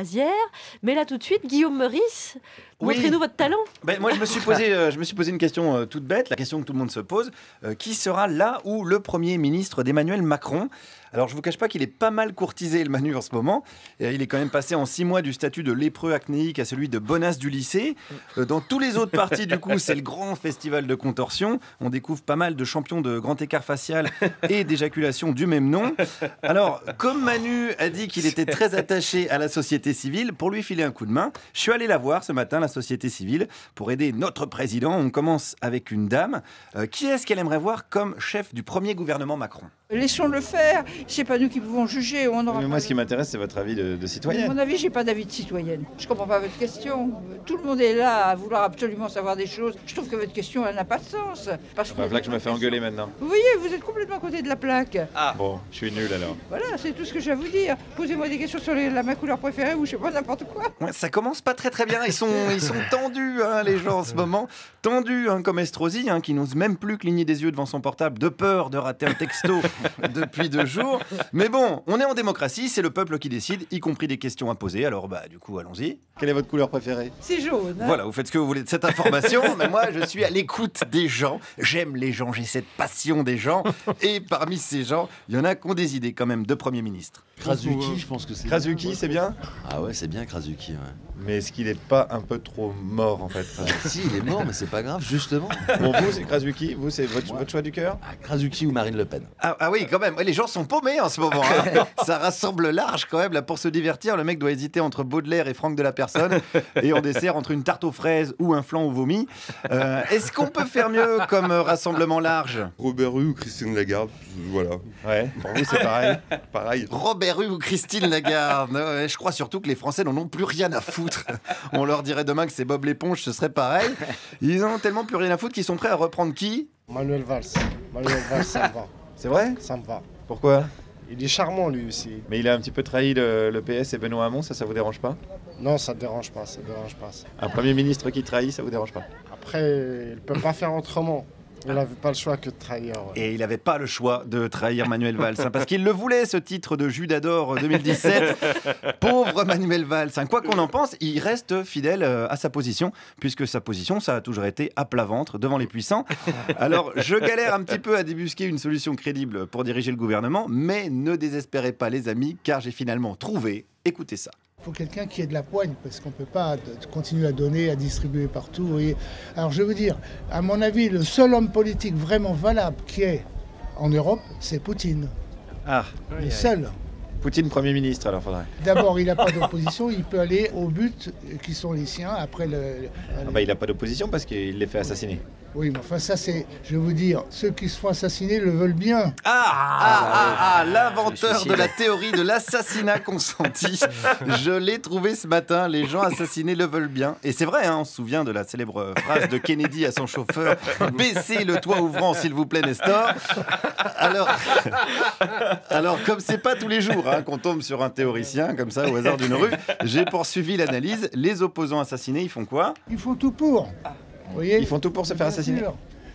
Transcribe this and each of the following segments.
Hier, mais là tout de suite, Guillaume Meurice, montrez-nous votre talent. Moi, je me suis posé une question toute bête, la question que tout le monde se pose. Qui sera là ou le Premier ministre d'Emmanuel Macron? Alors, je ne vous cache pas qu'il est pas mal courtisé, le Manu, en ce moment. Et il est quand même passé en 6 mois du statut de lépreux acnéique à celui de bonasse du lycée. Dans tous les autres partis, du coup, c'est le grand festival de contorsion. On découvre pas mal de champions de grand écart facial et d'éjaculation du même nom. Alors, comme Manu a dit qu'il était très attaché à la société civile, pour lui filer un coup de main, je suis allé la voir ce matin, la société civile, pour aider notre président. On commence avec une dame. Qui est-ce qu'elle aimerait voir comme chef du premier gouvernement Macron? Laissons-le faire, c'est pas nous qui pouvons juger. Mais moi, ce qui m'intéresse, c'est votre avis de citoyenne. À mon avis, j'ai pas d'avis de citoyenne. Je comprends pas votre question. Tout le monde est là à vouloir absolument savoir des choses. Je trouve que votre question, elle n'a pas de sens. Parce que Là que je me fais engueuler maintenant. vous voyez, vous êtes complètement à côté de la plaque. Ah bon, je suis nul alors. Voilà, c'est tout ce que j'ai à vous dire. Posez-moi des questions sur ma couleur préférée ou je sais pas, n'importe quoi. Ouais, ça commence pas très bien. Ils sont tendus, hein, les gens en ce moment. Tendus, hein, comme Estrosi, hein, qui n'ose même plus cligner des yeux devant son portable de peur de rater un texto depuis 2 jours. Mais bon, on est en démocratie, c'est le peuple qui décide, y compris des questions à poser. Alors du coup, allons-y. Quelle est votre couleur préférée? C'est jaune. Hein. Voilà, vous faites ce que vous voulez de cette information. Mais moi, je suis à l'écoute des gens. J'aime les gens, j'ai cette passion des gens. Et parmi ces gens, il y en a qui ont des idées quand même de Premier ministre. Krasuki, je pense que c'est. Krasuki, c'est bien? Ah ouais, c'est bien Krasuki. Ouais. Mais est-ce qu'il n'est pas un peu trop mort en fait? Si, il est mort, mais c'est pas grave, justement. Bon, vous, c'est Krasuki, vous, c'est votre choix du cœur? Krasuki ou Marine Le Pen. Ah oui, quand même. Ouais, les gens sont paumés en ce moment. Hein. Ça rassemble large quand même. Là, pour se divertir, le mec doit hésiter entre Baudelaire et Franck de la Personne. Et en dessert, entre une tarte aux fraises ou un flan au vomi. Est-ce qu'on peut faire mieux comme rassemblement large? Robert Hue ou Christine Lagarde, voilà. Ouais, pour vous, c'est pareil. Pareil. Robert Hue ou Christine Lagarde. Ouais, je crois surtout que les Français n'en ont plus rien à foutre. On leur dirait demain que c'est Bob l'éponge, ce serait pareil. Ils en ont tellement plus rien à foutre qu'ils sont prêts à reprendre qui? Manuel Valls. Manuel Valls, ça me va. C'est vrai? Ça me va. Pourquoi? Il est charmant, lui aussi. Mais il a un petit peu trahi le PS et Benoît Hamon, ça vous dérange pas? Non, ça ne dérange pas, ça dérange pas. Ça. Un Premier ministre qui trahit, ça vous dérange pas? Après, il ne peut pas faire autrement. Il n'avait pas le choix que de trahir. Ouais. Et il n'avait pas le choix de trahir Manuel Valls, hein, parce qu'il le voulait, ce titre de Judas d'or 2017. Pauvre Manuel Valls. Hein. Quoi qu'on en pense, il reste fidèle à sa position, puisque sa position, ça a toujours été à plat ventre, devant les puissants. Alors, je galère un petit peu à débusquer une solution crédible pour diriger le gouvernement, mais ne désespérez pas, les amis, car j'ai finalement trouvé. Écoutez ça. Il faut quelqu'un qui ait de la poigne, parce qu'on ne peut pas continuer à donner, à distribuer partout. Vous voyez. Alors je veux dire, à mon avis, le seul homme politique vraiment valable qui est en Europe, c'est Poutine. Ah, le seul. Poutine Premier ministre, alors faudrait. D'abord, il n'a pas d'opposition, il peut aller au but qui sont les siens. Après, il n'a pas d'opposition parce qu'il les fait assassiner. Oui, mais enfin ça c'est, je vais vous dire, ceux qui se font assassiner le veulent bien. L'inventeur de la théorie de l'assassinat consenti. Je l'ai trouvé ce matin, les gens assassinés le veulent bien. Et c'est vrai, hein, on se souvient de la célèbre phrase de Kennedy à son chauffeur, baissez le toit ouvrant s'il vous plaît, Nestor. Alors comme c'est pas tous les jours hein, qu'on tombe sur un théoricien comme ça au hasard d'une rue, j'ai poursuivi l'analyse. Les opposants assassinés, ils font quoi? Ils font tout pour. Vous voyez, ils font tout pour se faire assassiner.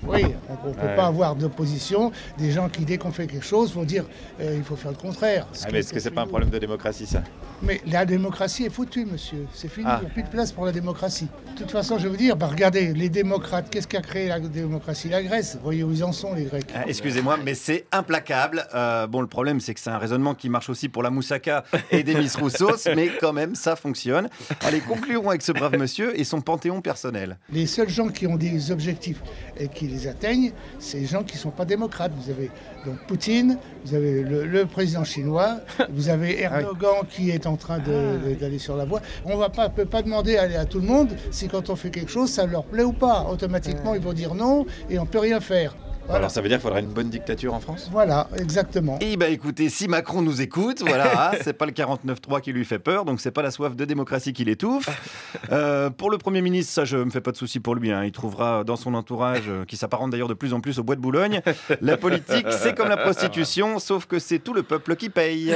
Oui, on ne peut pas avoir d'opposition, des gens qui, dès qu'on fait quelque chose, vont dire il faut faire le contraire. Mais est-ce que c'est pas un problème de démocratie, ça? Mais la démocratie est foutue, monsieur. C'est fini, il n'y a plus de place pour la démocratie. De toute façon, je veux dire, regardez, les démocrates, qu'est-ce qui a créé la démocratie? La Grèce. Vous voyez où ils en sont, les Grecs. Excusez-moi, mais c'est implacable. Bon, le problème, c'est que c'est un raisonnement qui marche aussi pour la moussaka et des Miss Roussos, mais quand même, ça fonctionne. Allez, conclurons avec ce brave monsieur et son panthéon personnel. Les seuls gens qui ont des objectifs et qui les atteignent, c'est les gens qui ne sont pas démocrates. Vous avez donc Poutine, vous avez le président chinois, vous avez Erdogan qui est en train d'aller sur la voie. On ne peut pas demander à tout le monde si quand on fait quelque chose, ça leur plaît ou pas. Automatiquement, ils vont dire non et on ne peut rien faire. Voilà. Alors ça veut dire qu'il faudrait une bonne dictature en France? Voilà, exactement. Et écoutez, si Macron nous écoute, voilà, c'est pas le 49-3 qui lui fait peur, donc c'est pas la soif de démocratie qui l'étouffe. Pour le Premier ministre, ça je me fais pas de soucis pour lui, hein. Il trouvera dans son entourage, qui s'apparente d'ailleurs de plus en plus au Bois de Boulogne, la politique c'est comme la prostitution, sauf que c'est tout le peuple qui paye.